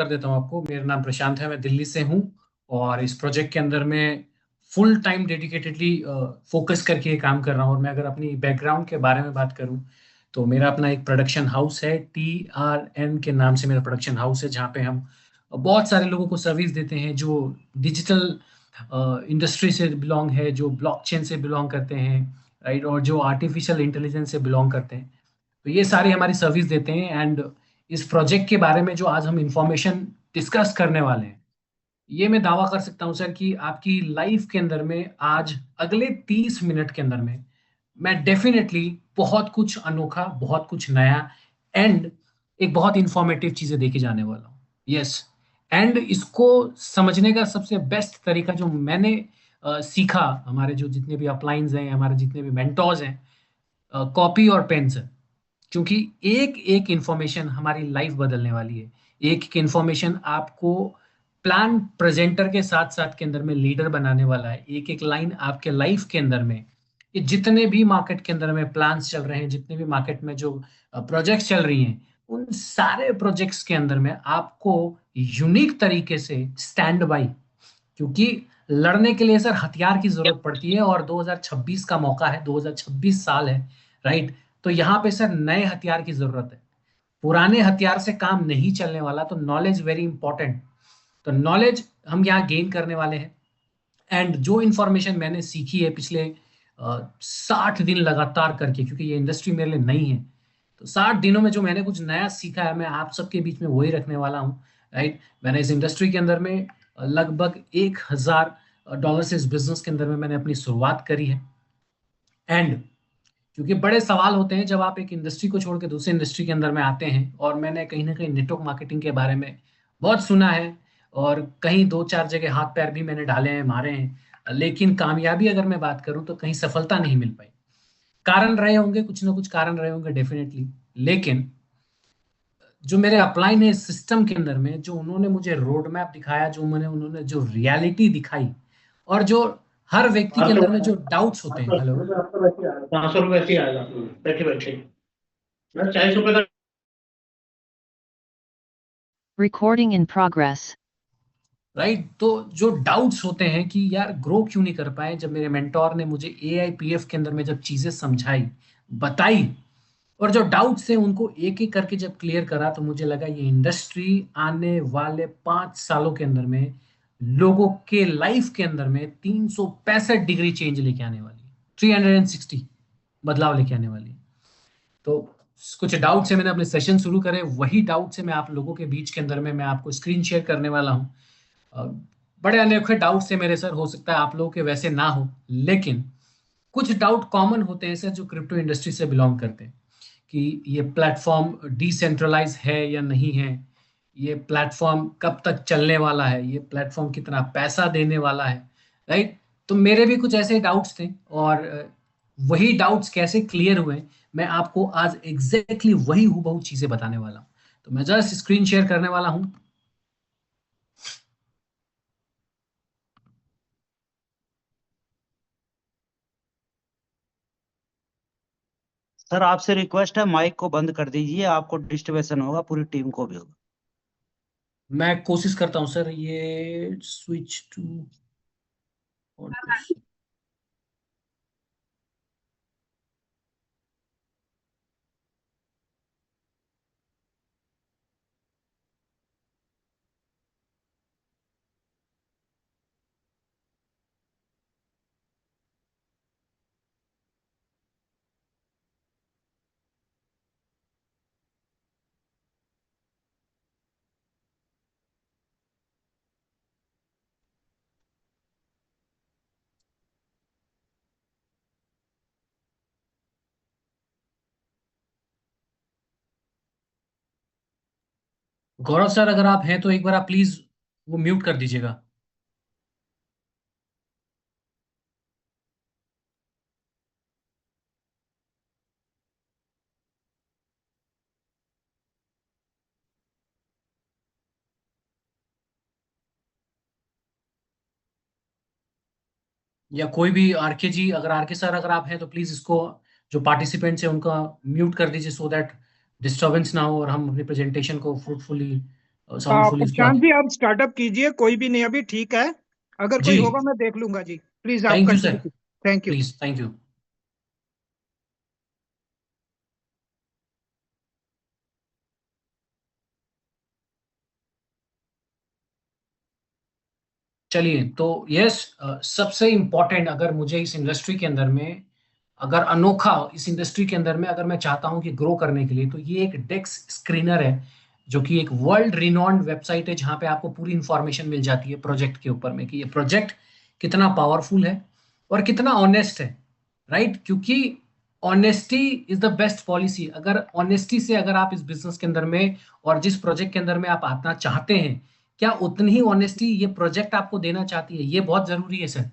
देता हूँ आपको। मेरा नाम प्रशांत है, मैं दिल्ली से हूँ और इस प्रोजेक्ट के अंदर मैं फुल टाइम डेडिकेटेडली फोकस करके ये काम कर रहा हूँ। और मैं अगर अपनी बैकग्राउंड के बारे में बात करूँ तो मेरा अपना एक प्रोडक्शन हाउस है, TRN के नाम से मेरा प्रोडक्शन हाउस है, जहाँ पे हम बहुत सारे लोगों को सर्विस देते हैं जो डिजिटल इंडस्ट्री से बिलोंग है, जो ब्लॉकचेन से बिलोंग करते हैं, राइट, और जो आर्टिफिशियल इंटेलिजेंस से बिलोंग करते हैं। तो ये सारी हमारी सर्विस देते हैं। एंड इस प्रोजेक्ट के बारे में जो आज हम इंफॉर्मेशन डिस्कस करने वाले हैं, ये मैं दावा कर सकता हूं सर कि आपकी लाइफ के अंदर में आज अगले 30 मिनट के अंदर में मैं डेफिनेटली बहुत कुछ अनोखा, बहुत कुछ नया एंड एक बहुत इंफॉर्मेटिव चीजें देके जाने वाला हूँ। यस। एंड इसको समझने का सबसे बेस्ट तरीका जो मैंने सीखा, हमारे जो जितने भी अपलाइंस हैं, हमारे जितने भी मेंटोर्स हैं, कॉपी और पेन से। क्योंकि एक एक इंफॉर्मेशन हमारी लाइफ बदलने वाली है। एक एक इंफॉर्मेशन आपको प्लान प्रेजेंटर के साथ साथ के अंदर में लीडर बनाने वाला है। एक एक लाइन आपके लाइफ के अंदर में, ये जितने भी मार्केट के अंदर में प्लान्स चल रहे हैं, जितने भी मार्केट में जो प्रोजेक्ट्स चल रही हैं, उन सारे प्रोजेक्ट्स के अंदर में आपको यूनिक तरीके से स्टैंड बाई, क्योंकि लड़ने के लिए सर हथियार की जरूरत पड़ती है और 2026 का मौका है, 2026 साल है, राइट। तो यहाँ पे सर नए हथियार की जरूरत है। पुराने हथियार से काम नहीं चलने वाला, तो नॉलेज वेरी इंपॉर्टेंट। तो नॉलेज हम यहाँ गेन करने वाले हैं। एंड जो इंफॉर्मेशन मैंने सीखी है पिछले 60 दिन लगातार करके, क्योंकि ये इंडस्ट्री मेरे लिए नई है, तो 60 दिनों में जो मैंने कुछ नया सीखा है, मैं आप सबके बीच में वही रखने वाला हूँ, राइट। मैंने इस इंडस्ट्री के अंदर में लगभग $1000 से इस बिजनेस के अंदर में मैंने अपनी शुरुआत करी है। एंड क्योंकि बड़े सवाल होते हैं जब आप एक इंडस्ट्री को छोड़ के दूसरी इंडस्ट्री के अंदर में आते हैं, और मैंने कहीं ना कहीं नेटवर्क मार्केटिंग के बारे में बहुत सुना है, और कहीं दो चार जगह हाथ पैर भी मैंने डाले हैं, मारे हैं, लेकिन कामयाबी अगर मैं बात करूं तो कहीं सफलता नहीं मिल पाई। कारण रहे होंगे, कुछ ना कुछ कारण रहे होंगे डेफिनेटली। लेकिन जो मेरे अपलाइन है सिस्टम के अंदर में, जो उन्होंने मुझे रोड मैप दिखाया, जो मैंने उन्होंने जो रियलिटी दिखाई, और जो हर व्यक्ति के 500 अंदर में जो डाउट्स होते हैं। हेलो। 500 रुपये ऐसे ही आएगा। बैठे बैठे मैं 40 रुपये का। Recording in progress. राइट। तो जो डाउट्स होते हैं कि यार ग्रो क्यों नहीं कर पाए, जब मेरे मेंटोर ने मुझे AIPF के अंदर में जब चीजें समझाई, बताई, और जो डाउट्स थे उनको एक एक करके जब क्लियर करा, तो मुझे लगा ये इंडस्ट्री आने वाले 5 सालों के अंदर में लोगों के लाइफ के अंदर में 365 डिग्री चेंज लेके आने वाली है, 360 बदलाव लेके आने वाली है। तो कुछ डाउट से मैंने अपने सेशन शुरू करे, वही डाउट से मैं आप लोगों के बीच के अंदर में मैं आपको स्क्रीन शेयर करने वाला हूँ। अ, बड़े अनोखे डाउट से मेरे सर, हो सकता है आप लोगों के वैसे ना हो, लेकिन कुछ डाउट कॉमन होते हैं सर जो क्रिप्टो इंडस्ट्री से बिलोंग करते हैं, कि ये प्लेटफॉर्म डिसेंट्रलाइज है या नहीं है, ये प्लेटफॉर्म कब तक चलने वाला है, ये प्लेटफॉर्म कितना पैसा देने वाला है, राइट। तो मेरे भी कुछ ऐसे डाउट्स थे, और वही डाउट्स कैसे क्लियर हुए, मैं आपको आज एग्जैक्टली वही हूबहू चीजें बताने वाला हूँ। तो मैं जस्ट स्क्रीन शेयर करने वाला हूँ। सर आपसे रिक्वेस्ट है माइक को बंद कर दीजिए, आपको डिस्टर्बेशन होगा, पूरी टीम को भी होगा। मैं कोशिश करता हूँ सर, ये switch to podcast. Gaurav sir, अगर आप हैं तो एक बार आप प्लीज वो म्यूट कर दीजिएगा। या कोई भी आरके जी, अगर आरके सर अगर आप हैं तो प्लीज इसको, जो पार्टिसिपेंट्स हैं उनका म्यूट कर दीजिए, सो दैट डिस्टरबेंस ना हो और हम अपनी प्रेजेंटेशन को फ्रूटफुली साउंडफुल इसको प्रशांत आप। जी आप स्टार्टअप कीजिए, कोई भी नहीं अभी, ठीक है। अगर कोई जी, होगा मैं देख लूंगा जी। प्लीज आप थैंक यू सर, कंटिन्यू कीजिए, thank you. Please, thank you. चलिए, तो यस, सबसे इम्पोर्टेंट, अगर मुझे इस इंडस्ट्री के अंदर में, अगर अनोखा इस इंडस्ट्री के अंदर में अगर मैं चाहता हूं कि ग्रो करने के लिए, तो ये एक डेक्स स्क्रीनर है, जो कि एक वर्ल्ड रिनॉन्ड वेबसाइट है, जहां पे आपको पूरी इंफॉर्मेशन मिल जाती है प्रोजेक्ट के ऊपर में, कि ये प्रोजेक्ट कितना पावरफुल है और कितना ऑनेस्ट है, राइट? क्योंकि honesty is the best policy. अगर ऑनेस्टी से अगर आप इस बिजनेस के अंदर में और जिस प्रोजेक्ट के अंदर में आप आना चाहते हैं, क्या उतनी ही ऑनेस्टी ये प्रोजेक्ट आपको देना चाहती है? ये बहुत जरूरी है सर।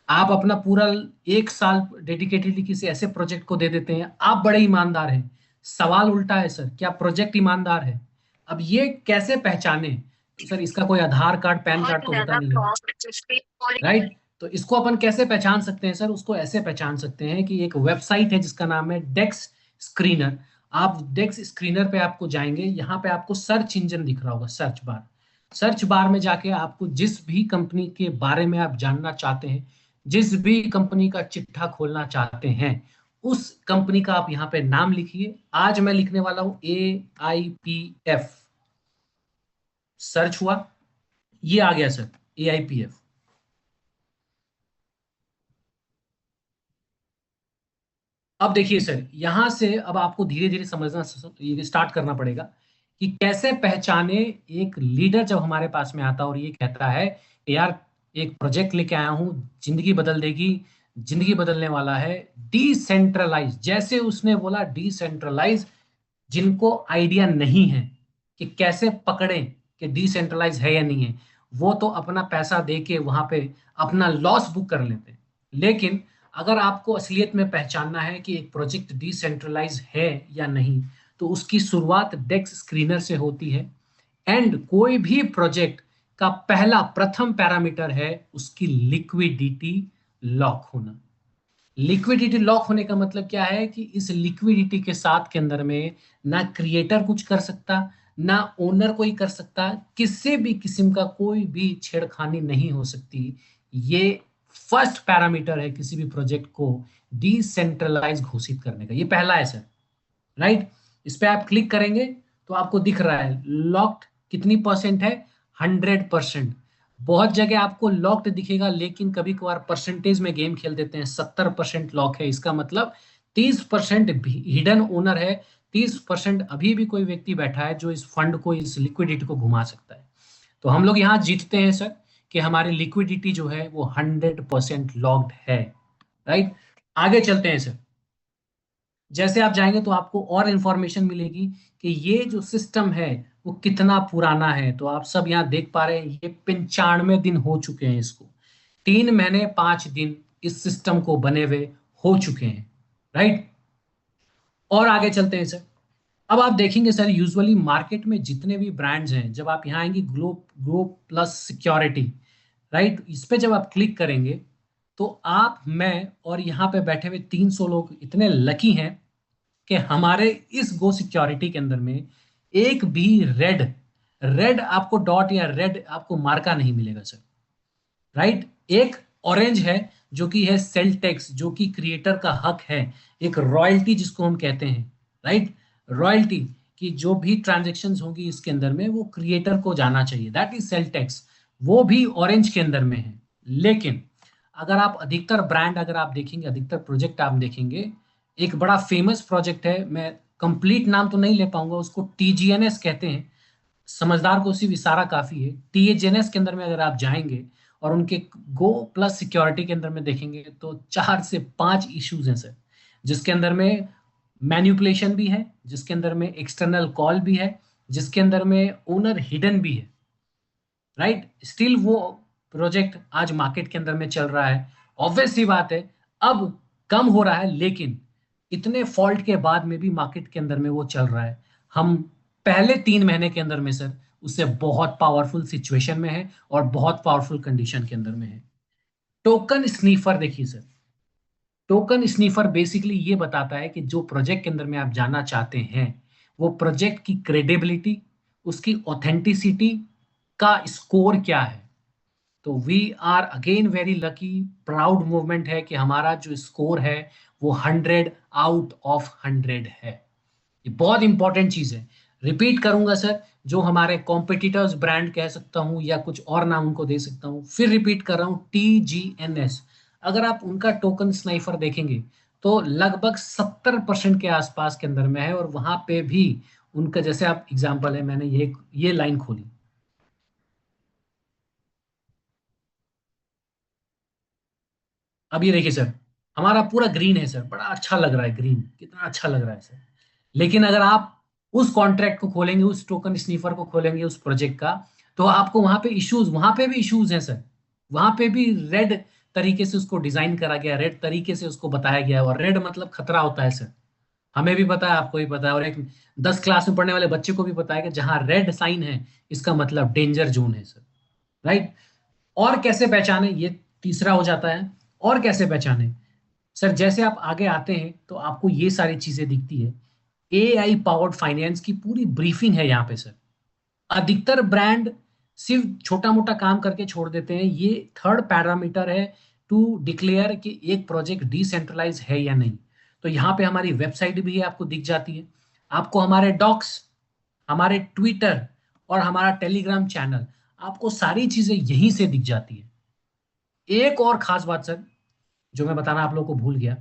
आप अपना पूरा 1 साल डेडिकेटेडली किसी ऐसे प्रोजेक्ट को दे देते हैं, आप बड़े ईमानदार हैं। सवाल उल्टा है सर, क्या प्रोजेक्ट ईमानदार है? अब ये कैसे पहचाने? तो सर इसका कोई आधार कार्ड पैन कार्ड तो होता नहीं है, राइट? तो इसको अपन कैसे पहचान सकते हैं सर? उसको ऐसे पहचान सकते हैं कि एक वेबसाइट है जिसका नाम है डेक्स स्क्रीनर। आप डेक्स स्क्रीनर पे आपको जाएंगे, यहाँ पे आपको सर्च इंजन दिख रहा होगा, सर्च बार। सर्च बार में जाके आपको जिस भी कंपनी के बारे में आप जानना चाहते हैं, जिस भी कंपनी का चिट्ठा खोलना चाहते हैं, उस कंपनी का आप यहाँ पे नाम लिखिए। आज मैं लिखने वाला हूं AIPF। सर्च हुआ, ये आ गया सर, AIPF। अब देखिए सर, यहां से अब आपको धीरे धीरे समझना ये स्टार्ट करना पड़ेगा कि कैसे पहचाने। एक लीडर जब हमारे पास में आता है और ये कहता है कि यार एक प्रोजेक्ट लेके आया हूं, जिंदगी बदल देगी, जिंदगी बदलने वाला है, डिसेंट्रलाइज। जैसे उसने बोला डिसेंट्रलाइज, जिनको आइडिया नहीं है कि कैसे पकड़ें कि डिसेंट्रलाइज है या नहीं है, वो तो अपना पैसा दे के वहां पे अपना लॉस बुक कर लेते हैं। लेकिन अगर आपको असलियत में पहचानना है कि एक प्रोजेक्ट डिसेंट्रलाइज है या नहीं, तो उसकी शुरुआत डेक्स स्क्रीनर से होती है। एंड कोई भी प्रोजेक्ट का पहला प्रथम पैरामीटर है उसकी लिक्विडिटी लॉक होना। लिक्विडिटी लॉक होने का मतलब क्या है कि इस लिक्विडिटी के साथ के अंदर में ना क्रिएटर कुछ कर सकता, ना ओनर कोई कर सकता, किसी भी किस्म का कोई भी छेड़खानी नहीं हो सकती। ये फर्स्ट पैरामीटर है किसी भी प्रोजेक्ट को डिसेंट्रलाइज घोषित करने का, ये पहला है सर, राइट? इस पे आप क्लिक करेंगे तो आपको दिख रहा है लॉक्ड कितनी परसेंट है, 100%। बहुत जगह आपको लॉक्ड दिखेगा, लेकिन कभी कभार परसेंटेज में गेम खेल देते हैं, 70% लॉक है, इसका मतलब 30% हिडन ओनर है। 30% अभी भी कोई व्यक्ति बैठा है जो इस फंड को, इस लिक्विडिटी को घुमा सकता है। तो हम लोग यहाँ जीतते हैं सर कि हमारी लिक्विडिटी जो है वो 100% लॉक्ड है, राइट? आगे चलते हैं सर। जैसे आप जाएंगे तो आपको और इंफॉर्मेशन मिलेगी कि ये जो सिस्टम है वो कितना पुराना है। तो आप सब यहाँ देख पा रहे हैं, ये 95 दिन हो चुके हैं इसको, 3 महीने 5 दिन इस सिस्टम को बने हुए हो चुके हैं, राइट? और आगे चलते हैं सर। अब आप देखेंगे सर, यूजुअली मार्केट में जितने भी ब्रांड्स हैं, जब आप यहाँ आएंगे glow glow plus security, right, इस पे जब आप क्लिक करेंगे तो आप, मैं और यहाँ पे बैठे हुए 300 लोग इतने लकी हैं कि हमारे इस गो सिक्योरिटी के अंदर में एक भी रेड रेड आपको डॉट या रेड आपको मार्का नहीं मिलेगा सर, राइट? एक ऑरेंज है जो कि है सेल टैक्स, जो कि क्रिएटर का हक है, एक रॉयल्टी जिसको हम कहते हैं, राइट? रॉयल्टी की जो भी ट्रांजेक्शन होगी इसके अंदर में वो क्रिएटर को जाना चाहिए, दैट इज सेल टैक्स, वो भी ऑरेंज के अंदर में है। लेकिन अगर आप अधिकतर ब्रांड, अगर आप देखेंगे, अधिकतर प्रोजेक्ट आप देखेंगे, एक बड़ा फेमस प्रोजेक्ट है, मैं कंप्लीट नाम तो नहीं ले पाऊंगा, उसको TGNS कहते हैं। समझदार को सिर्फ इशारा काफी है। TGNS के अंदर में अगर आप जाएंगे और उनके गो प्लस सिक्योरिटी के अंदर में देखेंगे तो 4 से 5 इश्यूज हैं सर, जिसके अंदर में मैन्युपुलेशन भी है, जिसके अंदर में एक्सटर्नल कॉल भी है, जिसके अंदर में ओनर हिडन भी है, राइट? स्टिल वो प्रोजेक्ट आज मार्केट के अंदर में चल रहा है। ऑब्वियस सी बात है, अब कम हो रहा है, लेकिन इतने फॉल्ट के बाद में भी मार्केट के अंदर में वो चल रहा है। हम पहले 3 महीने के अंदर में सर उससे बहुत पावरफुल सिचुएशन में है और बहुत पावरफुल कंडीशन के अंदर में है। टोकन स्नीफर देखिए सर, टोकन स्नीफर बेसिकली ये बताता है कि जो प्रोजेक्ट के अंदर में आप जाना चाहते हैं, वो प्रोजेक्ट की क्रेडिबिलिटी, उसकी ऑथेंटिसिटी का स्कोर क्या है। तो we are again very lucky, proud movement है कि हमारा जो स्कोर है वो 100 आउट ऑफ 100 है। ये बहुत इंपॉर्टेंट चीज है। रिपीट करूंगा सर, जो हमारे कॉम्पिटिटर्स ब्रांड कह सकता हूं या कुछ और नाम उनको दे सकता हूं, फिर रिपीट कर रहा हूं, TGNS। अगर आप उनका टोकन स्नाइफर देखेंगे तो लगभग 70% के आसपास के अंदर में है, और वहां पे भी उनका जैसे आप एग्जांपल है, मैंने ये लाइन खोली, अब ये देखिए सर, हमारा पूरा ग्रीन है सर, बड़ा अच्छा लग रहा है, ग्रीन कितना अच्छा लग रहा है सर। लेकिन अगर आप उस कॉन्ट्रैक्ट को खोलेंगे, उस टोकन स्नीफर को खोलेंगे उस प्रोजेक्ट का, तो आपको वहां पे इश्यूज, वहां पे भी इश्यूज हैं सर। वहां पे भी रेड तरीके से उसको डिजाइन करा गया, रेड तरीके से उसको बताया गया है, और रेड मतलब खतरा होता है सर। हमें भी पता है, आपको भी पता है, और एक 10 क्लास में पढ़ने वाले बच्चे को भी पता है कि जहां रेड साइन है इसका मतलब डेंजर जोन है सर। राइट। और कैसे पहचाने, ये तीसरा हो जाता है। और कैसे पहचाने सर, जैसे आप आगे आते हैं तो आपको ये सारी चीजें दिखती है। AI पावर्ड फाइनेंस की पूरी ब्रीफिंग है यहाँ पे सर। अधिकतर ब्रांड सिर्फ छोटा मोटा काम करके छोड़ देते हैं, ये थर्ड पैरामीटर है टू डिक्लेयर कि एक प्रोजेक्ट डिसेंट्रलाइज है या नहीं। तो यहाँ पे हमारी वेबसाइट भी है, आपको दिख जाती है, आपको हमारे डॉक्स, हमारे ट्विटर और हमारा टेलीग्राम चैनल, आपको सारी चीजें यहीं से दिख जाती है। एक और खास बात सर जो मैं बताना आप लोगों को भूल गया,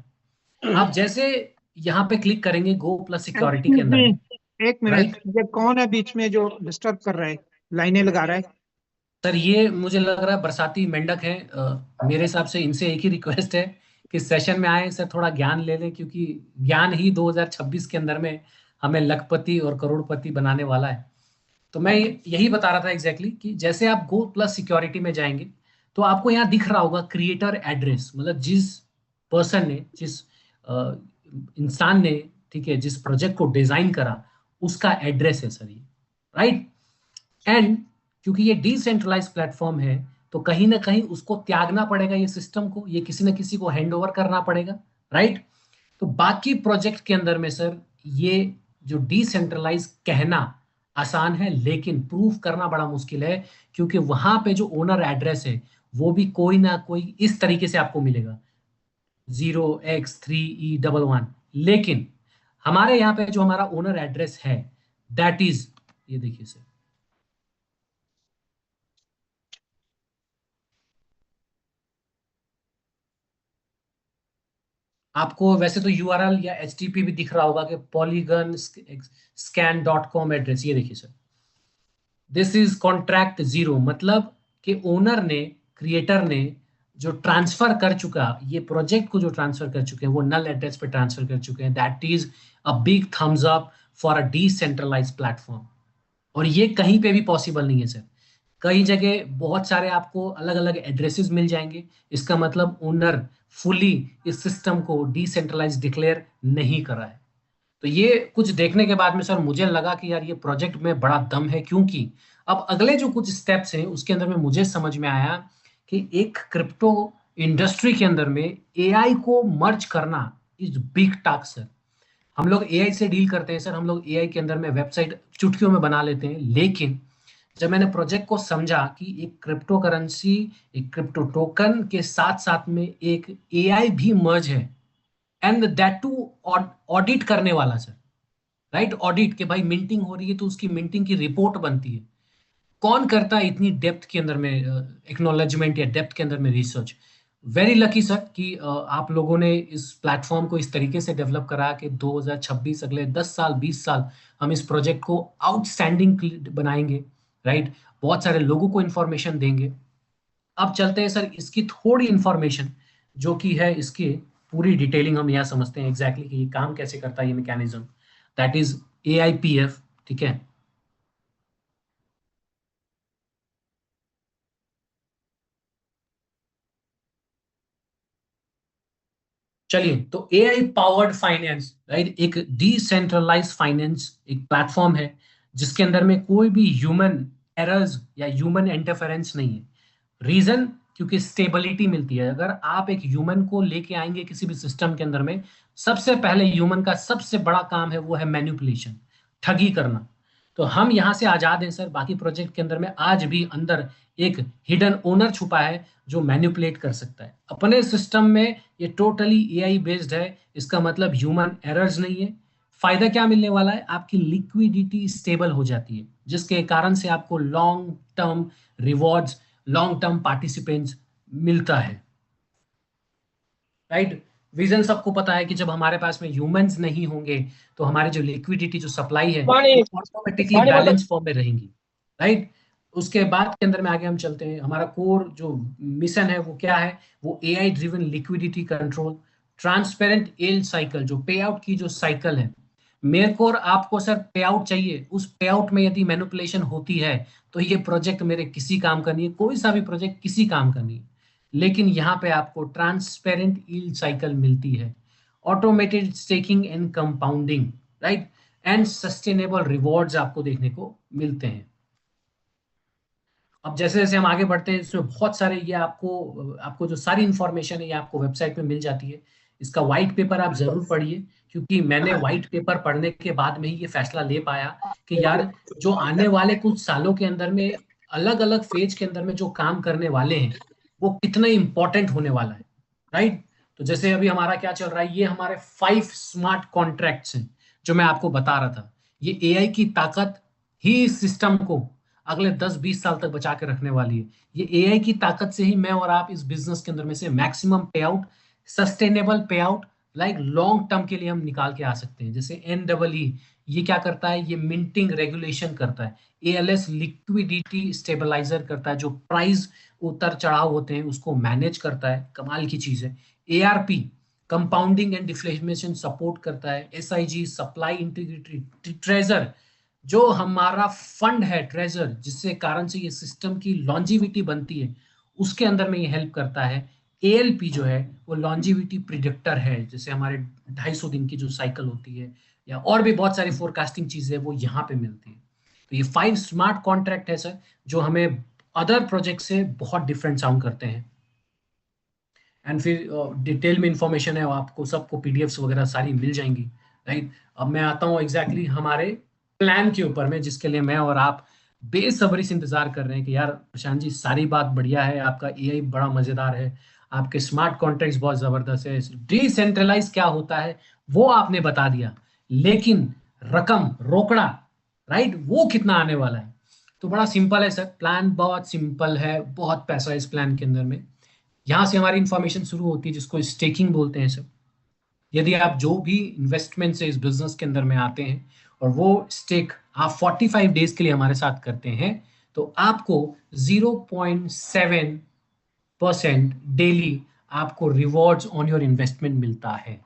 आप जैसे यहाँ पे क्लिक करेंगे गो प्लस सिक्योरिटी के एक्सक्यूज अंदर मी, में, एक मिनट, राइट। ये कौन है बीच में जो डिस्टर्ब कर रहा है, लाइनें लगा रहा है? सर ये मुझे लग रहा है बरसाती मेंढक है, मेरे हिसाब से इनसे एक ही रिक्वेस्ट है कि सेशन में आए सर, थोड़ा ज्ञान ले लें, क्योंकि ज्ञान ही 2026 के अंदर में हमें लखपति और करोड़पति बनाने वाला है। तो मैं यही बता रहा था एग्जैक्टली कि जैसे आप गो प्लस सिक्योरिटी में जाएंगे तो आपको यहाँ दिख रहा होगा क्रिएटर एड्रेस, मतलब जिस पर्सन ने, जिस अ, इंसान ने, ठीक है, जिस प्रोजेक्ट को डिजाइन करा, उसका एड्रेस है सर ये। राइट। एंड क्योंकि ये डिसेंट्रलाइज प्लेटफॉर्म है, तो कहीं ना कहीं उसको त्यागना पड़ेगा, ये सिस्टम को, ये किसी ना किसी को हैंड ओवर करना पड़ेगा। राइट। तो बाकी प्रोजेक्ट के अंदर में सर ये जो डिसेंट्रलाइज कहना आसान है, लेकिन प्रूफ करना बड़ा मुश्किल है, क्योंकि वहां पे जो ओनर एड्रेस है वो भी कोई ना कोई इस तरीके से आपको मिलेगा, 0x3E11। लेकिन हमारे यहाँ पे जो हमारा ओनर एड्रेस है, दैट इज, ये देखिए सर, आपको वैसे तो URL या HTTP भी दिख रहा होगा कि polygon-scan.com एड्रेस, ये देखिए सर, दिस इज कॉन्ट्रैक्ट 0, मतलब कि ओनर ने, क्रिएटर ने जो ट्रांसफर कर चुका, ये प्रोजेक्ट को जो ट्रांसफर कर चुके हैं वो नल एड्रेस पे ट्रांसफर कर चुके हैं। That is a big thumbs up for a decentralised platform. और ये कहीं पे भी पॉसिबल नहीं है सर। कई जगह बहुत सारे आपको अलग अलग एड्रेसेस मिल जाएंगे, इसका मतलब ओनर फुली इस सिस्टम को डिसेंट्रलाइज डिक्लेयर नहीं कर रहा है। तो ये कुछ देखने के बाद में सर मुझे लगा कि यार ये प्रोजेक्ट में बड़ा दम है, क्योंकि अब अगले जो कुछ स्टेप्स हैं उसके अंदर में मुझे समझ में आया कि एक क्रिप्टो इंडस्ट्री के अंदर में AI को मर्ज करना इज बिग टास्क सर। हम लोग AI से डील करते हैं सर, हम लोग AI के अंदर में वेबसाइट चुटकियों में बना लेते हैं, लेकिन जब मैंने प्रोजेक्ट को समझा कि एक क्रिप्टो करेंसी, एक क्रिप्टो टोकन के साथ साथ में एक AI भी मर्ज है, एंड दैट टू ऑडिट करने वाला सर। राइट। ऑडिट के भाई मिंटिंग हो रही है तो उसकी मिंटिंग की रिपोर्ट बनती है, कौन करता है इतनी डेप्थ के अंदर में एक्नॉलेजमेंट या डेप्थ के अंदर में रिसर्च। वेरी लकी सर कि आप लोगों ने इस प्लेटफॉर्म को इस तरीके से डेवलप करा कि 2026 अगले 10 साल 20 साल हम इस प्रोजेक्ट को आउटस्टैंडिंग बनाएंगे। राइट। बहुत सारे लोगों को इंफॉर्मेशन देंगे। अब चलते हैं सर इसकी थोड़ी इंफॉर्मेशन जो कि है इसकी पूरी डिटेलिंग हम यहाँ समझते हैं एग्जैक्टली कि ये काम कैसे करता है, ये मैकेनिज्म, दैट इज AIPF। ठीक है। चलिए, तो AI पावर्ड फाइनेंस, राइट, एक डिसेंट्रलाइज फाइनेंस एक प्लेटफॉर्म है जिसके अंदर में कोई भी ह्यूमन एरर्स या ह्यूमन इंटरफेरेंस नहीं है। रीजन, क्योंकि स्टेबिलिटी मिलती है। अगर आप एक ह्यूमन को लेके आएंगे किसी भी सिस्टम के अंदर में, सबसे पहले ह्यूमन का सबसे बड़ा काम है वो है मैनिपुलेशन, ठगी करना। तो हम यहाँ से आजाद हैं सर। बाकी प्रोजेक्ट के अंदर में आज भी अंदर एक हिडन ओनर छुपा है जो मैनिपुलेट कर सकता है अपने सिस्टम में। ये टोटली एआई बेस्ड है, इसका मतलब ह्यूमन एरर्स नहीं है। फायदा क्या मिलने वाला है, आपकी लिक्विडिटी स्टेबल हो जाती है, जिसके कारण से आपको long term rewards, long term participants मिलता है, राइट। विजन सबको पता है कि जब हमारे पास में ह्यूमंस नहीं होंगे तो हमारी जो लिक्विडिटी, जो सप्लाई है, ऑटोमेटिकली बैलेंस फॉर्म में रहेंगी, राइट। उसके बाद के अंदर में आगे हम चलते हैं। हमारा कोर जो मिशन है वो क्या है, वो AI driven liquidity control, transparent yield cycle, जो पे आउट की जो साइकिल है। मेरे को और आपको सर पे आउट चाहिए, उस पे आउट में यदि मैनिपुलेशन होती है तो ये प्रोजेक्ट मेरे किसी काम का नहीं है, कोई सा भी प्रोजेक्ट किसी काम का नहीं है। लेकिन यहाँ पे आपको ट्रांसपेरेंट यील्ड साइकिल मिलती है, automated staking and compounding, right, and sustainable rewards आपको देखने को मिलते हैं। अब जैसे जैसे हम आगे बढ़ते हैं, इसमें बहुत सारे ये आपको जो सारी इंफॉर्मेशन है ये आपको वेबसाइट पे मिल जाती है। इसका व्हाइट पेपर आप जरूर पढ़िए, क्योंकि मैंने व्हाइट पेपर पढ़ने के बाद में ही ये फैसला ले पाया कि यार जो आने वाले कुछ सालों के अंदर में अलग अलग फेज के अंदर में जो काम करने वाले हैं वो कितना इंपॉर्टेंट होने वाला है, राइट। तो जैसे अभी हमारा क्या चल रहा है, ये हमारे 5 स्मार्ट कॉन्ट्रैक्ट्स हैं जो मैं आपको बता रहा था। ये एआई की ताकत ही इस सिस्टम को अगले 10-20 साल तक बचा के रखने वाली है। ये एआई की ताकत से ही मैं और आप इस बिजनेस के अंदर में से मैक्सिमम पे आउट, सस्टेनेबल पे आउट, लाइक लॉन्ग टर्म के लिए हम निकाल के आ सकते हैं। जैसे NEE ये क्या करता है, ये मिंटिंग रेगुलेशन करता है। ALS लिक्विडिटी स्टेबलाइजर करता है, जो प्राइस उतर चढ़ाव होते हैं उसको मैनेज करता है, कमाल की चीज है। ARP compounding and deflation support करता है। SIG सप्लाई इंटीग्रिटी, ट्रेजर जो हमारा फंड है, ट्रेजर जिससे कारण से ये सिस्टम की लॉन्जिविटी बनती है, उसके अंदर में ये हेल्प करता है। ALP जो है वो लॉन्जिविटी प्रिडिक्टर है, जैसे हमारे 250 दिन की जो साइकिल होती है या और भी बहुत सारी फोरकास्टिंग चीजें वो यहाँ पे मिलती है। तो ये 5 स्मार्ट कॉन्ट्रैक्ट है सर, जो हमें अदर प्रोजेक्ट से बहुत डिफरेंट साउंड करते हैं। एंड फिर डिटेल में इंफॉर्मेशन है, आपको सबको PDFs वगैरह सारी मिल जाएंगी, राइट। अब मैं आता हूँ एग्जैक्टली हमारे प्लान के ऊपर में, जिसके लिए मैं और आप बेसब्री से इंतजार कर रहे हैं कि यार प्रशांत जी सारी बात बढ़िया है, आपका एआई बड़ा मजेदार है, आपके स्मार्ट कॉन्ट्रैक्ट्स बहुत जबरदस्त है, डिसेंट्रलाइज क्या होता है वो आपने बता दिया, लेकिन रकम रोकड़ा, राइट, वो कितना आने वाला है। तो बड़ा सिंपल है सर, प्लान बहुत सिंपल है, बहुत पैसा है इस प्लान के अंदर में। यहां से हमारी इंफॉर्मेशन शुरू होती है, जिसको स्टेकिंग बोलते हैं सर। यदि आप जो भी इन्वेस्टमेंट से इस बिजनेस के अंदर में आते हैं और वो स्टेक आप 45 डेज के लिए हमारे साथ करते हैं, तो आपको 0.7% डेली आपको रिवॉर्ड्स ऑन योर इन्वेस्टमेंट मिलता है।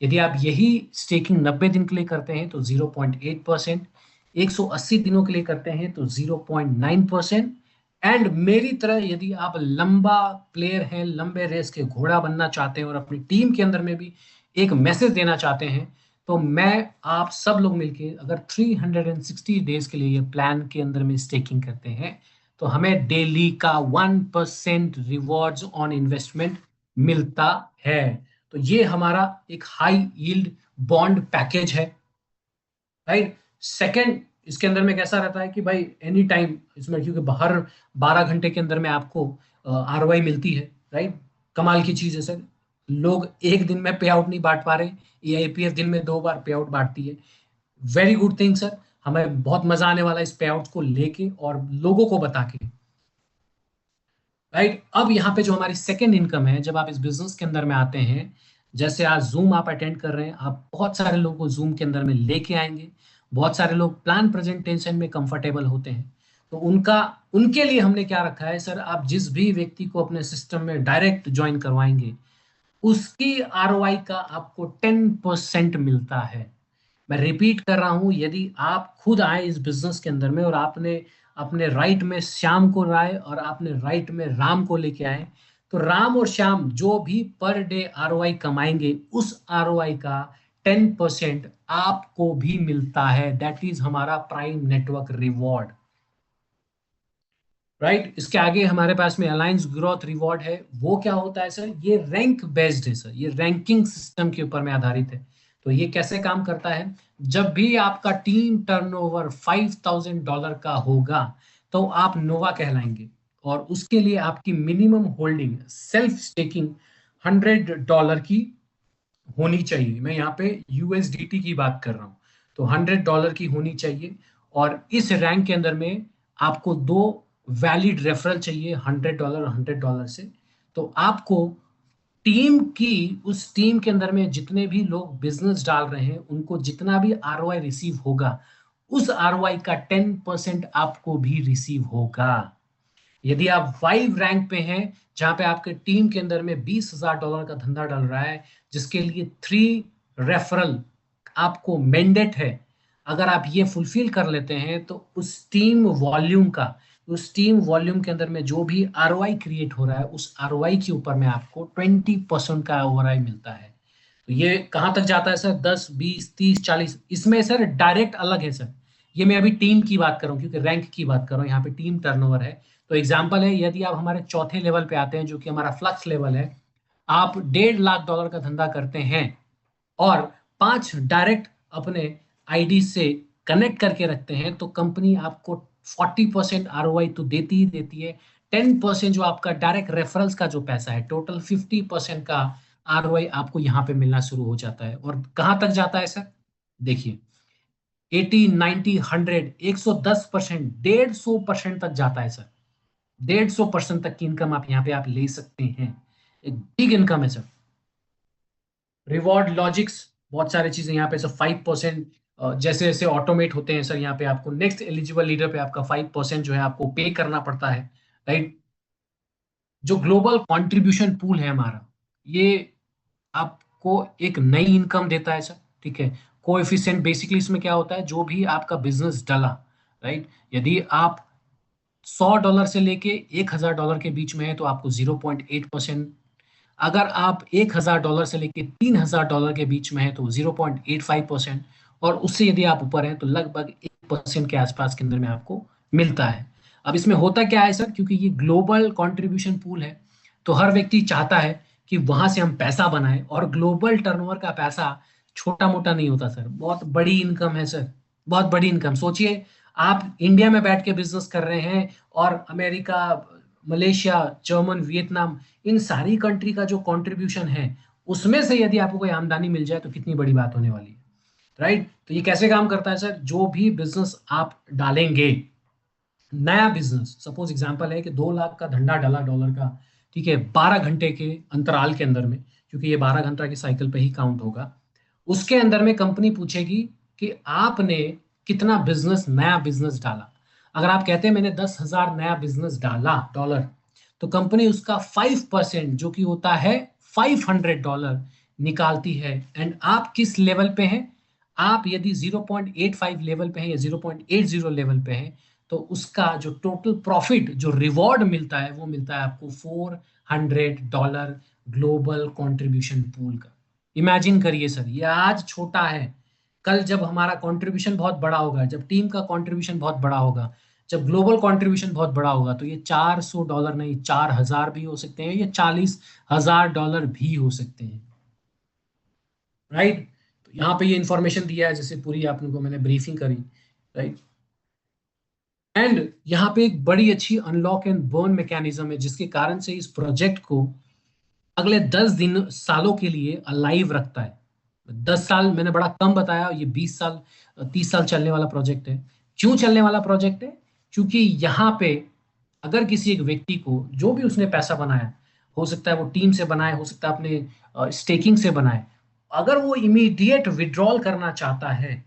यदि आप यही स्टेकिंग 90 दिन के लिए करते हैं तो 0.8%, 180 दिनों के लिए करते हैं तो 0.9%, एंड मेरी तरह यदि आप लंबा प्लेयर हैं, लंबे रेस के घोड़ा बनना चाहते हैं और अपनी टीम के अंदर में भी एक मैसेज देना चाहते हैं, तो मैं आप सब लोग मिलके अगर 360 डेज के लिए ये प्लान के अंदर में स्टेकिंग करते हैं तो हमें डेली का 1% रिवॉर्ड्स ऑन इन्वेस्टमेंट मिलता है। तो ये हमारा एक हाई यील्ड बॉन्ड पैकेज है, राइट। सेकंड, इसके अंदर में कैसा रहता है कि भाई एनी टाइम इसमें, क्योंकि बाहर 12 घंटे के अंदर में आपको ROI मिलती है, राइट। कमाल की चीज है सर, लोग एक दिन में पे आउट नहीं बांट पा रहे, AIPF दिन में 2 बार पे आउट बांटती है। वेरी गुड थिंग सर, हमें बहुत मजा आने वाला है इस पे आउट को लेके और लोगों को बता के, राइट। अब यहाँ पे जो हमारी सेकेंड इनकम है, जब आप इस बिजनेस के अंदर में आते हैं, जैसे आज जूम आप अटेंड कर रहे हैं, आप बहुत सारे लोगों को जूम के अंदर में लेके आएंगे, बहुत सारे लोग प्लान प्रेजेंटेशन में कंफर्टेबल होते हैं, तो उनके लिए हमने क्या रखा है सर, आप जिस भी व्यक्ति को अपने सिस्टम में डायरेक्ट ज्वाइन करवाएंगे उसकी ROI का आपको 10% मिलता है। मैं रिपीट कर रहा हूं, यदि आप खुद आए इस बिजनेस के अंदर में और आपने अपने राइट में श्याम को लाए और आपने राइट में राम को लेके आए, तो राम और श्याम जो भी पर डे ROI कमाएंगे उस ROI का 10% आपको भी मिलता है। दैट इज हमारा प्राइम नेटवर्क रिवॉर्ड, राइट। इसके आगे हमारे पास में अलायंस ग्रोथ रिवॉर्ड है। वो क्या होता है सर, ये रैंक बेस्ड है सर, ये रैंकिंग सिस्टम के ऊपर में आधारित है। तो ये कैसे काम करता है, जब भी आपका टीम टर्नओवर $5,000 का होगा तो आप नोवा कहलाएंगे, और उसके लिए आपकी मिनिमम होल्डिंग सेल्फ स्टेकिंग $100 की होनी चाहिए। मैं यहाँ पे यूएसडीटी की बात कर रहा हूँ, तो $100 की होनी चाहिए। और इस रैंक के अंदर में आपको 2 वैलिड रेफरल चाहिए $100 और $100 से। तो आपको टीम की, उस टीम के अंदर में जितने भी लोग बिजनेस डाल रहे हैं उनको जितना भी आरओआई रिसीव होगा, उस आरओआई का 10% आपको भी रिसीव होगा। यदि आप 5 रैंक पे हैं जहां पे आपके टीम के अंदर में $20,000 का धंधा डल रहा है, जिसके लिए 3 रेफरल आपको मैंडेट है, अगर आप ये फुलफिल कर लेते हैं तो उस टीम वॉल्यूम के अंदर में जो भी आरओआई क्रिएट हो रहा है, उस आरओआई के ऊपर में आपको 20% का ओवरआई मिलता है। तो ये कहां तक जाता है सर? 10, 20, 30, 40। इसमें सर डायरेक्ट अलग है सर। ये मैं अभी टीम की बात कर रहा हूँ क्योंकि रैंक की बात कर रहा हूँ, यहाँ पे टीम टर्नओवर है। तो एग्जांपल है, यदि आप हमारे चौथे लेवल पे आते हैं जो कि हमारा फ्लक्स लेवल है, आप $1.5 लाख का धंधा करते हैं और 5 डायरेक्ट अपने आईडी से कनेक्ट करके रखते हैं, तो कंपनी आपको 40% आरओआई तो देती ही देती है। 10% जो आपका डायरेक्ट रेफरल्स का जो पैसा है, टोटल 50% का आरओआई आपको यहाँ पे मिलना शुरू हो जाता है। और कहां तक जाता है सर? देखिए 80, 90, 100, 110%, 150% तक जाता है सर। 150% तक की इनकम आप यहाँ पे आप ले सकते हैं। एक बिग इनकम है सर। रिवॉर्ड लॉजिक्स, बहुत सारी चीजें यहाँ पे सर। 5% जैसे जैसे ऑटोमेट होते हैं सर, यहाँ पे आपको नेक्स्ट एलिजिबल लीडर पे आपका 5% जो है आपको पे करना पड़ता है, राइट। जो ग्लोबल कंट्रीब्यूशन पूल है हमारा, ये आपको एक नई इनकम देता है सर, ठीक है। कोएफिशिएंट बेसिकली इसमें क्या होता है, जो भी आपका बिजनेस डला, राइट, यदि आप $100 से लेके $1,000 के बीच में है तो आपको 0.8%। अगर आप $1,000 से लेके $3,000 के बीच में है तो 0.85%। और उससे यदि आप ऊपर हैं तो लगभग 1% के आसपास के अंदर में आपको मिलता है। अब इसमें होता क्या है सर, क्योंकि ये ग्लोबल कंट्रीब्यूशन पूल है, तो हर व्यक्ति चाहता है कि वहां से हम पैसा बनाएं। और ग्लोबल टर्नओवर का पैसा छोटा मोटा नहीं होता सर, बहुत बड़ी इनकम है सर, बहुत बड़ी इनकम। सोचिए आप इंडिया में बैठ के बिजनेस कर रहे हैं और अमेरिका, मलेशिया, जर्मन, वियतनाम, इन सारी कंट्री का जो कंट्रीब्यूशन है, उसमें से यदि आपको कोई आमदनी मिल जाए तो कितनी बड़ी बात होने वाली है, राइट। तो ये कैसे काम करता है सर? जो भी बिजनेस आप डालेंगे, नया बिजनेस, सपोज एग्जांपल है कि 2 लाख का धंधा डाला डॉलर का, ठीक है, 12 घंटे के अंतराल के अंदर में, क्योंकि ये 12 घंटा की साइकिल पे ही काउंट होगा। उसके अंदर में कंपनी पूछेगी कि आपने कितना बिजनेस, नया बिजनेस डाला। अगर आप कहते हैं मैंने 10,000 नया बिजनेस डाला डॉलर, तो कंपनी उसका 5% जो कि होता है $500 निकालती है। एंड आप किस लेवल पे हैं? आप यदि 0.85 लेवल पे हैं या 0.80 लेवल पे हैं, तो उसका जो टोटल प्रॉफिट, जो रिवॉर्ड मिलता है, वो मिलता है आपको $400 ग्लोबल कंट्रीब्यूशन पूल का। इमेजिन करिए सर, ये आज छोटा है, कल जब हमारा कंट्रीब्यूशन बहुत बड़ा होगा, जब टीम का कंट्रीब्यूशन बहुत बड़ा होगा, जब ग्लोबल कंट्रीब्यूशन बहुत बड़ा होगा, तो ये $400 नहीं, 4,000 भी हो सकते हैं, ये $40,000 भी हो सकते हैं, राइट। तो यहाँ पे ये इंफॉर्मेशन दिया है, जैसे पूरी आपको मैंने ब्रीफिंग करी, राइट। एंड यहाँ पे एक बड़ी अच्छी अनलॉक एंड बर्न मैकेनिज्म है, जिसके कारण से इस प्रोजेक्ट को अगले 10 सालों के लिए अलाइव रखता है। 10 साल मैंने बड़ा कम बताया, ये 20 साल 30 साल चलने वाला प्रोजेक्ट है। क्यों चलने वाला प्रोजेक्ट है? क्योंकि यहाँ पे अगर किसी एक व्यक्ति को जो भी उसने पैसा बनाया, हो सकता है वो टीम से बनाए, हो सकता है अपने स्टेकिंग से बनाए, अगर वो इमीडिएट विड्रॉल करना चाहता है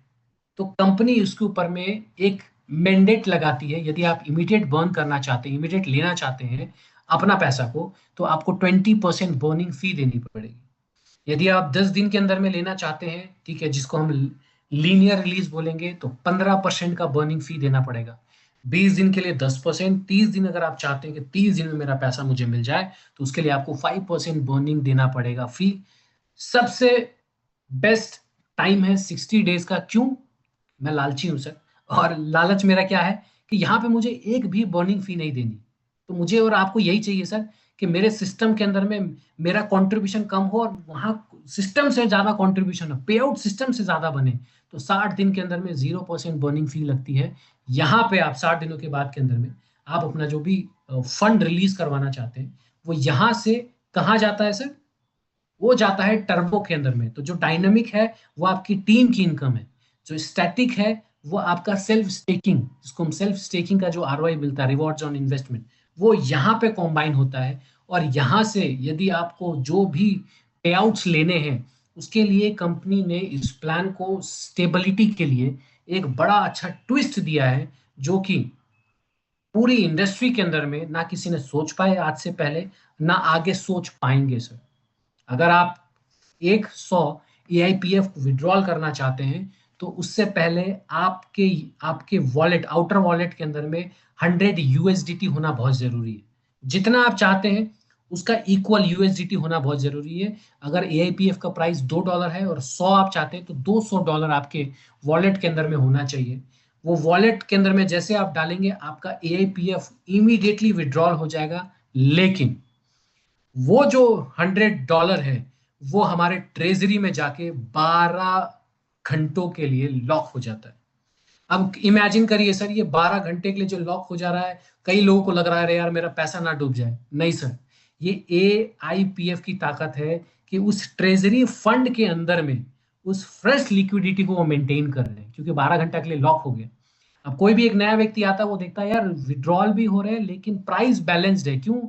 तो कंपनी उसके ऊपर में एक मैंडेट लगाती है। यदि आप इमीडिएट बर्न करना चाहते हैं, इमीडिएट लेना चाहते हैं अपना पैसा को, तो आपको 20% बर्निंग फी देनी पड़ेगी। यदि आप 10 दिन के अंदर में लेना चाहते हैं, ठीक है, जिसको हम लीनियर रिलीज बोलेंगे, तो 15% का बर्निंग फी देना पड़ेगा। 20 दिन के लिए 10%, 30 दिन अगर आप चाहते हैं कि 30 दिन में मेरा पैसा मुझे मिल जाए, तो उसके लिए आपको 5% बर्निंग देना पड़ेगा फी। सबसे बेस्ट टाइम है 60 डेज का। क्यों? मैं लालची हूं सर, और लालच मेरा क्या है कि यहाँ पे मुझे एक भी बर्निंग फी नहीं देनी। तो मुझे और आपको यही चाहिए सर कि मेरे सिस्टम के अंदर में मेरा कंट्रीब्यूशन कम हो और वहाँ सिस्टम से ज्यादा कंट्रीब्यूशन हो, पे आउट सिस्टम से ज्यादा बने, तो 60 दिन के अंदर में 0% बर्निंग फी लगती है। यहाँ पे आप 60 दिनों के बाद के अंदर में आप अपना जो भी फंड रिलीज करवाना चाहते हैं वो यहाँ से कहाँ जाता है सर? वो जाता है टर्बो के अंदर में। तो जो डायनामिक है वो आपकी टीम की इनकम है, जो स्टैटिक है वो आपका सेल्फ स्टेकिंग, जिसको हम सेल्फ स्टेकिंग का जो आरओआई मिलता है, रिवॉर्ड्स ऑन इन्वेस्टमेंट, वो यहाँ पे कॉम्बाइन होता है। और यहाँ से यदि आपको जो भी पे आउट्स लेने हैं उसके लिए कंपनी ने इस प्लान को स्टेबिलिटी के लिए एक बड़ा अच्छा ट्विस्ट दिया है, जो कि पूरी इंडस्ट्री के अंदर में ना किसी ने सोच पाए आज से पहले, ना आगे सोच पाएंगे सर। अगर आप 100 एआईपीएफ विड्रॉल करना चाहते हैं तो उससे पहले आपके आपके वॉलेट, आउटर वॉलेट के अंदर में 100 यूएसडीटी होना बहुत जरूरी है। जितना आप चाहते हैं उसका इक्वल यूएसडीटी होना बहुत जरूरी है। अगर एआईपीएफ का प्राइस $2 है और 100 आप चाहते हैं तो $200 आपके वॉलेट के अंदर में होना चाहिए। वो वॉलेट के अंदर में जैसे आप डालेंगे आपका एआईपीएफ इमीडिएटली विड्रॉल हो जाएगा, लेकिन वो जो $100 है वो हमारे ट्रेजरी में जाके 12 घंटों के लिए लॉक हो जाता है। अब इमेजिन करिए सर, ये 12 घंटे के लिए जो लॉक हो जा रहा है, कई लोगों को लग रहा है अरे यार मेरा पैसा ना डूब जाए। नहीं सर, ये एआईपीएफ की ताकत है कि उस ट्रेजरी फंड के अंदर में उस फ्रेश लिक्विडिटी को वो मेंटेन कर रहे हैं, क्योंकि 12 घंटा के लिए लॉक हो गया। अब कोई भी एक नया व्यक्ति आता है वो देखता है यार विड्रॉल भी हो रहे हैं लेकिन प्राइस बैलेंस्ड है, क्यों?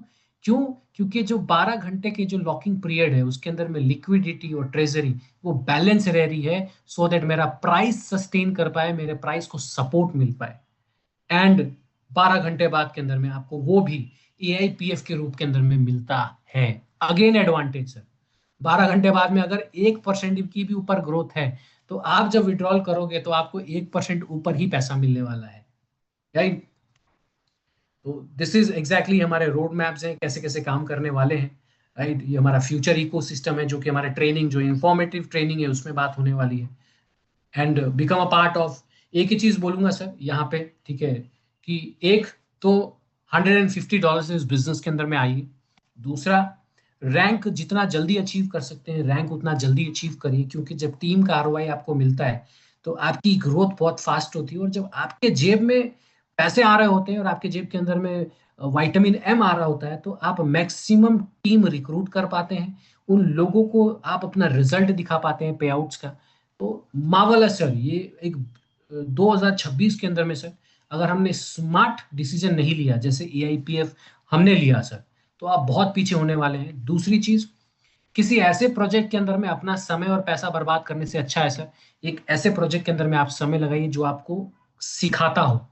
क्यों? क्योंकि जो 12 घंटे के जो लॉकिंग पीरियड है उसके अंदर में लिक्विडिटी और ट्रेजरी वो बैलेंस रह रही है, सो दैट मेरा प्राइस सस्टेन कर पाए, मेरे प्राइस को सपोर्ट मिल पाए। एंड 12 घंटे बाद के अंदर में आपको वो भी एआईपीएफ के रूप के अंदर में मिलता है। अगेन एडवांटेज सर, 12 घंटे बाद में अगर 1% की भी ऊपर ग्रोथ है तो आप जब विड्रॉल करोगे तो आपको 1% ऊपर ही पैसा मिलने वाला है, राइट? तो दिस इज एग्जैक्टली हमारे रोड मैप्स हैं, कैसे कैसे काम करने वाले हैं, राइट? ये हमारा फ्यूचर इकोसिस्टम है, जो कि हमारे ट्रेनिंग, जो इंफॉर्मेटिव ट्रेनिंग है उसमें बात होने वाली है। And become a part of, एक ही चीज बोलूंगा सर यहाँ पे, ठीक है, कि एक तो $150 इस बिजनेस के अंदर में आइए। दूसरा, रैंक जितना जल्दी अचीव कर सकते हैं रैंक उतना जल्दी अचीव करिए, क्योंकि जब टीम का आरओआई आपको मिलता है तो आपकी ग्रोथ बहुत फास्ट होती है। और जब आपके जेब में पैसे आ रहे होते हैं और आपके जेब के अंदर में विटामिन एम आ रहा होता है तो आप मैक्सिमम टीम रिक्रूट कर पाते हैं, उन लोगों को आप अपना रिजल्ट दिखा पाते हैं पे आउट्स का। तो मार्वलस सर, ये एक 2026 के अंदर में सर अगर हमने स्मार्ट डिसीजन नहीं लिया जैसे एआईपीएफ हमने लिया सर, तो आप बहुत पीछे होने वाले हैं। दूसरी चीज, किसी ऐसे प्रोजेक्ट के अंदर में अपना समय और पैसा बर्बाद करने से अच्छा है सर एक ऐसे प्रोजेक्ट के अंदर में आप समय लगाइए जो आपको सिखाता हो।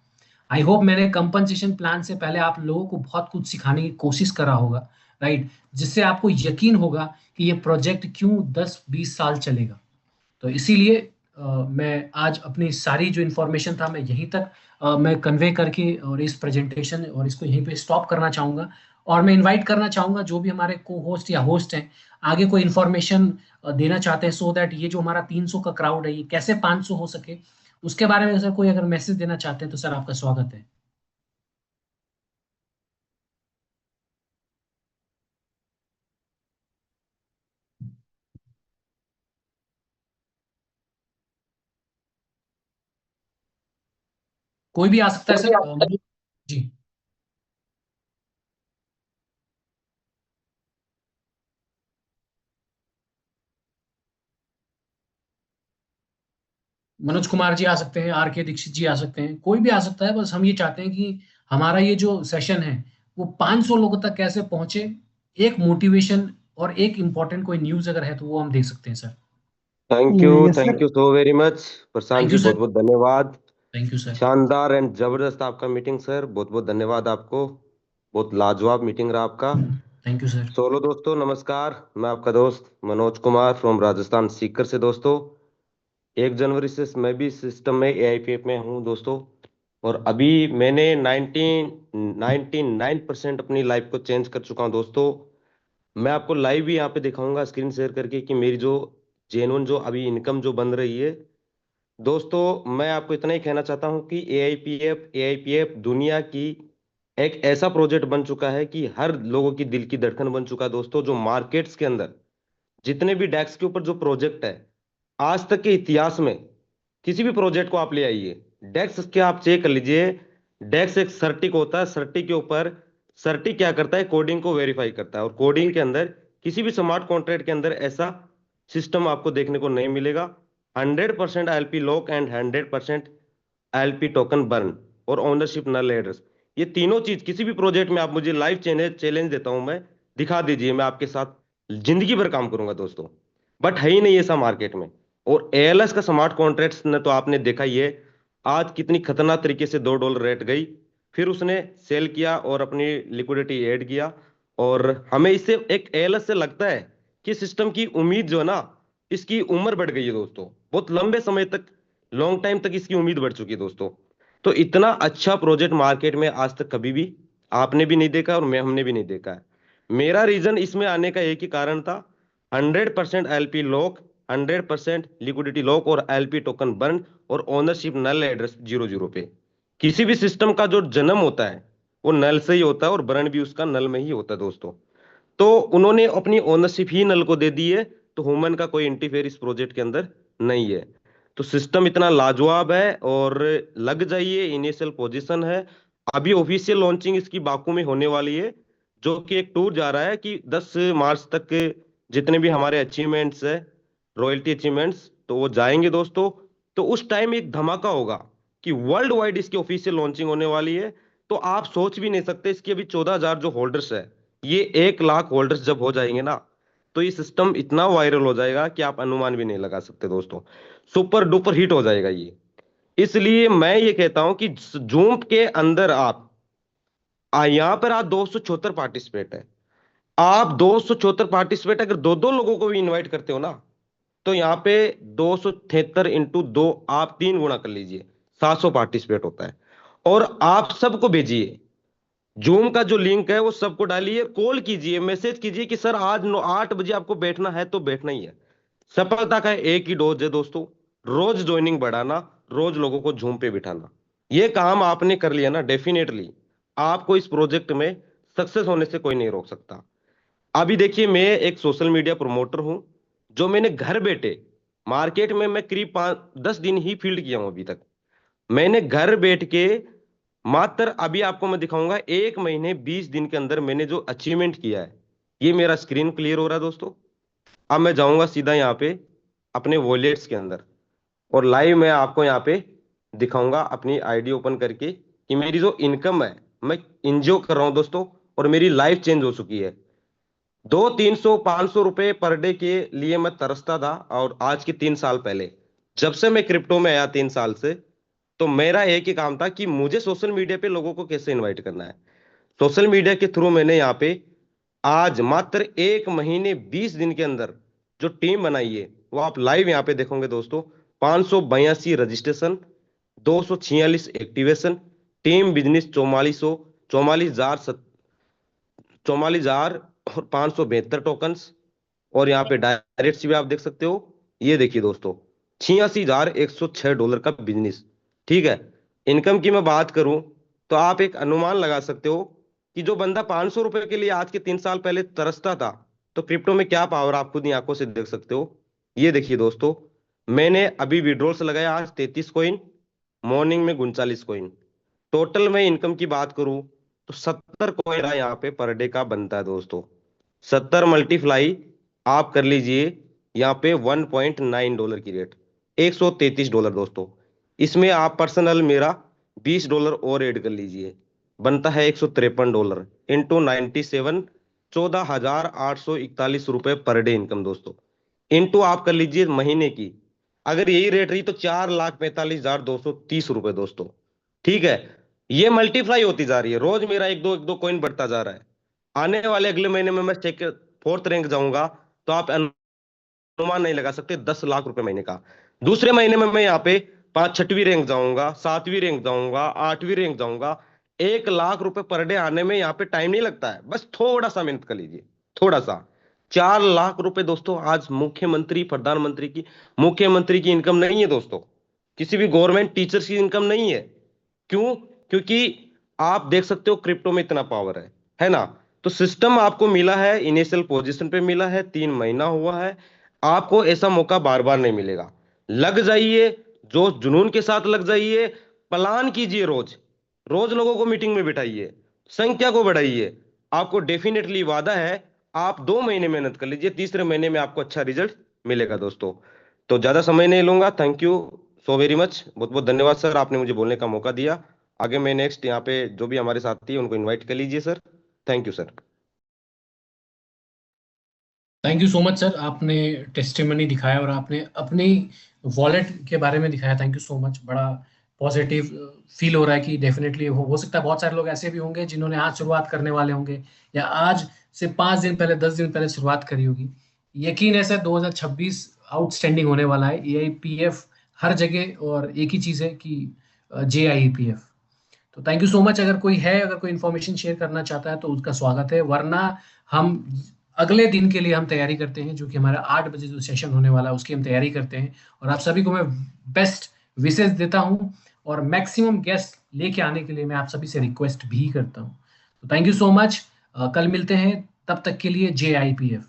आई होप मैंने कंपनसेशन प्लान से पहले आप लोगों को बहुत कुछ सिखाने की कोशिश करा होगा, राइट? जिससे आपको यकीन होगा कि ये प्रोजेक्ट क्यों 10-20 साल चलेगा। तो इसीलिए मैं आज अपनी सारी जो इन्फॉर्मेशन था मैं यहीं तक मैं कन्वे करके और इस प्रेजेंटेशन और इसको यहीं पे स्टॉप करना चाहूँगा। और मैं इनवाइट करना चाहूँगा जो भी हमारे को होस्ट या होस्ट हैं आगे कोई इन्फॉर्मेशन देना चाहते हैं, सो दैट ये जो हमारा 300 का क्राउड है ये कैसे 500 हो सके, उसके बारे में सर कोई अगर मैसेज देना चाहते हैं तो सर आपका स्वागत है। कोई भी आ सकता है सर। जी, मनोज कुमार जी आ सकते हैं, आर के दीक्षित जी आ सकते हैं, कोई भी आ सकता है। बस हम ये चाहते हैं कि हमारा ये जो सेशन है वो 500 लोगों तक कैसे पहुंचे, एक मोटिवेशन और एक इंपॉर्टेंट कोई न्यूज अगर है तो वो हम दे सकते हैं sir. Thank yes sir. You so very much Prashant thank ji, you बहुत सर। बहुत धन्यवाद। Thank you sir. शानदार एंड जबरदस्त आपका मीटिंग सर, बहुत बहुत धन्यवाद आपको, बहुत लाजवाब मीटिंग रहा आपका। Thank you sir. सोलो दोस्तों नमस्कार, मैं आपका दोस्त मनोज कुमार फ्रॉम राजस्थान सीकर से। दोस्तों 1 जनवरी से मैं भी सिस्टम में एआईपीएफ में हूँ दोस्तों, और अभी मैंने 99% अपनी लाइफ को चेंज कर चुका हूँ दोस्तों। मैं आपको लाइव भी यहाँ पे दिखाऊंगा स्क्रीन शेयर करके कि मेरी जो जेन्युइन जो अभी इनकम जो बन रही है दोस्तों। मैं आपको इतना ही कहना चाहता हूं कि एआईपीएफ दुनिया की एक ऐसा प्रोजेक्ट बन चुका है कि हर लोगों की दिल की धड़कन बन चुका है दोस्तों। जो मार्केट्स के अंदर जितने भी डेस्क के ऊपर जो प्रोजेक्ट है आज तक के इतिहास में किसी भी प्रोजेक्ट को आप ले आइए, डेक्स के आप चेक कर लीजिए। डेक्स एक सर्टिक होता है, सर्टिक के ऊपर सर्टिक क्या करता है, कोडिंग को वेरीफाई करता है, और कोडिंग के अंदर किसी भी स्मार्ट कॉन्ट्रैक्ट के अंदर ऐसा सिस्टम आपको देखने को नहीं मिलेगा। 100% LP lock and 100% LP token burn और ओनरशिप नल एड्रेस, ये तीनों चीज किसी भी प्रोजेक्ट में आप मुझे लाइव चैलेंज देता हूं मैं, दिखा दीजिए, मैं आपके साथ जिंदगी भर काम करूंगा दोस्तों। बट है ही नहीं ऐसा मार्केट में। और एएलएस का स्मार्ट कॉन्ट्रैक्ट्स ने तो आपने देखा ही है, आज कितनी खतरनाक तरीके से $2 रेट गई, फिर उसने सेल किया और अपनी लिक्विडिटी ऐड किया। और हमें इससे एक एएलएस से लगता है कि सिस्टम की उम्मीद जो है ना, इसकी उम्र बढ़ गई है दोस्तों, बहुत लंबे समय तक, लॉन्ग टाइम तक इसकी उम्मीद बढ़ चुकी है दोस्तों। तो इतना अच्छा प्रोजेक्ट मार्केट में आज तक कभी भी आपने भी नहीं देखा और हमने भी नहीं देखा है। मेरा रीजन इसमें आने का एक ही कारण था, 100% एलपी लॉक, 100% लिक्विडिटी लॉक और एलपी टोकन बर्न और ओनरशिप नल एड्रेस 00 पे। किसी भी सिस्टम का जो जन्म होता है वो नल से ही होता है और बर्न भी उसका नल में ही होता है दोस्तों। तो उन्होंने अपनी ओनरशिप ही नल को दे दी है, तो ह्यूमन का कोई इंटरफेयर इस प्रोजेक्ट के अंदर नहीं है। तो सिस्टम इतना लाजवाब है, और लग जाइए, इनिशियल पोजीशन है। अभी ऑफिशियल लॉन्चिंग इसकी बाकू में होने वाली है, जो कि एक टूर जा रहा है कि 10 मार्च तक जितने भी हमारे अचीवमेंट्स है, रॉयल्टी अचीवमेंट्स, तो वो जाएंगे दोस्तों। तो उस टाइम एक धमाका होगा कि वर्ल्ड वाइड इसकी ऑफिशियल लॉन्चिंग होने वाली है। तो आप सोच भी नहीं सकते, इसकी अभी 14,000 जो होल्डर्स है, ये 1 लाख होल्डर्स जब हो जाएंगे ना, तो ये सिस्टम इतना वायरल हो जाएगा कि आप अनुमान भी नहीं लगा सकते दोस्तों। सुपर डुपर हिट हो जाएगा ये। इसलिए मैं ये कहता हूं कि जूम के अंदर आप यहां पर आप 274 पार्टिसिपेट है, आप 274 पार्टिसिपेट अगर दो दो लोगों को भी इनवाइट करते हो ना, तो यहाँ पे 273 इंटू 2 आप 3 गुना कर लीजिए, 700 पार्टिसिपेट होता है। और आप सबको भेजिए, जूम का जो लिंक है वो सबको डालिए, कॉल कीजिए, मैसेज कीजिए कि सर आज 8 बजे आपको बैठना है तो बैठना ही है। सफलता का एक ही डोज है दोस्तों, रोज ज्वाइनिंग बढ़ाना, रोज लोगों को जूम पे बिठाना। ये काम आपने कर लिया ना, डेफिनेटली आपको इस प्रोजेक्ट में सक्सेस होने से कोई नहीं रोक सकता। अभी देखिए, मैं एक सोशल मीडिया प्रमोटर हूं, जो मैंने घर बैठे मार्केट में, मैं करीब 10 दिन ही फील्ड किया हूं अभी तक। मैंने घर बैठ के मात्र, अभी आपको मैं दिखाऊंगा, 1 महीने 20 दिन के अंदर मैंने जो अचीवमेंट किया है, ये मेरा स्क्रीन क्लियर हो रहा है दोस्तों। अब मैं जाऊंगा सीधा यहाँ पे अपने वॉलेट्स के अंदर, और लाइव मैं आपको यहाँ पे दिखाऊंगा अपनी आईडी ओपन करके कि मेरी जो इनकम है मैं इंजॉय कर रहा हूं दोस्तों, और मेरी लाइफ चेंज हो चुकी है। 200-300-500 रुपए पर डे के लिए मैं तरसता था, और आज के 3 साल पहले, जब से मैं क्रिप्टो में आया 3 साल से, तो मेरा एक ही काम था कि मुझे सोशल मीडिया पे लोगों को कैसे इनवाइट करना है। सोशल मीडिया के थ्रू मैंने यहाँ पे आज मात्र 1 महीने 20 दिन के अंदर जो टीम बनाई है, वो आप लाइव यहाँ पे देखोगे दोस्तों। 582 रजिस्ट्रेशन, 246 एक्टिवेशन, टीम बिजनेस 44,000 और 572 और यहाँ पे डायरेक्ट भी आप देख सकते हो। ये देखिए दोस्तों, $86,106 का बिजनेस। ठीक है, इनकम की मैं बात करूं तो आप एक अनुमान लगा सकते हो कि जो बंदा 500 रुपए के लिए आज के 3 साल पहले तरसता था, तो क्रिप्टो में क्या पावर आप खुद ही आंखों से देख सकते हो। ये देखिए दोस्तों, मैंने अभी विड्रॉल्स लगाया आज 33 कॉइन, मॉर्निंग में 39 कॉइन। टोटल में इनकम की बात करूं तो 70 कॉइन यहाँ पे पर डे का बनता है दोस्तों। 70 मल्टीप्लाई आप कर लीजिए यहाँ पे $1.9 की रेट, $133 दोस्तों। इसमें आप पर्सनल मेरा $20 और ऐड कर लीजिए, बनता है $153 इंटू 97, 14,841 रुपए पर डे इनकम दोस्तों। इंटू आप कर लीजिए महीने की, अगर यही रेट रही तो 4,45,230 रुपए दोस्तों। ठीक है, ये मल्टीप्लाई होती जा रही है, रोज मेरा एक दो कॉइन बढ़ता जा रहा है। आने वाले अगले महीने में मैं 4th रैंक जाऊंगा, तो आप अनुमान नहीं लगा सकते, 10 लाख रुपए महीने का। दूसरे महीने में मैं यहाँ पे 6वीं रैंक जाऊंगा, 7वीं रैंक जाऊंगा, 8वीं रैंक जाऊंगा। 1 लाख रुपए पर डे आने में यहाँ पे टाइम नहीं लगता है, बस थोड़ा सा मेहनत कर लीजिए, थोड़ा सा। 4 लाख रुपए दोस्तों आज मुख्यमंत्री, मुख्यमंत्री की इनकम नहीं है दोस्तों, किसी भी गवर्नमेंट टीचर्स की इनकम नहीं है। क्यों? क्योंकि आप देख सकते हो क्रिप्टो में इतना पावर है ना। तो सिस्टम आपको मिला है, इनिशियल पोजीशन पे मिला है, 3 महीना हुआ है, आपको ऐसा मौका बार बार नहीं मिलेगा। लग जाइए, जो जुनून के साथ लग जाइए, प्लान कीजिए, रोज रोज लोगों को मीटिंग में बिठाइए, संख्या को बढ़ाइए। आपको डेफिनेटली वादा है, आप 2 महीने मेहनत कर लीजिए, तीसरे महीने में आपको अच्छा रिजल्ट मिलेगा दोस्तों। तो ज्यादा समय नहीं लूंगा। Thank you so very much, बहुत बहुत धन्यवाद सर, आपने मुझे बोलने का मौका दिया। आगे मैं नेक्स्ट यहाँ पे जो भी हमारे साथी है उनको इनवाइट कर लीजिए sir. Thank you sir. Thank you so much sir, आपने टेस्टिमनी दिखाया और आपने अपनी वॉलेट के बारे में दिखाया। थैंक यू सो मच, बड़ा पॉजिटिव फील हो रहा है कि डेफिनेटली हो सकता है बहुत सारे लोग ऐसे भी होंगे जिन्होंने आज शुरुआत करने वाले होंगे या आज से 5 दिन पहले 10 दिन पहले शुरुआत करी होगी। यकीन है सर 2026 आउटस्टैंडिंग होने वाला है। EIPF हर जगह और एक ही चीज़ है कि JIEPF। तो थैंक यू सो मच। अगर कोई है, अगर कोई इन्फॉर्मेशन शेयर करना चाहता है तो उसका स्वागत है, वरना हम अगले दिन के लिए हम तैयारी करते हैं, जो कि हमारा 8 बजे जो सेशन होने वाला है उसकी हम तैयारी करते हैं। और आप सभी को मैं बेस्ट विशेष देता हूं और मैक्सिमम गेस्ट लेके आने के लिए मैं आप सभी से रिक्वेस्ट भी करता हूं। तो थैंक यू सो मच, कल मिलते हैं, तब तक के लिए JIPF।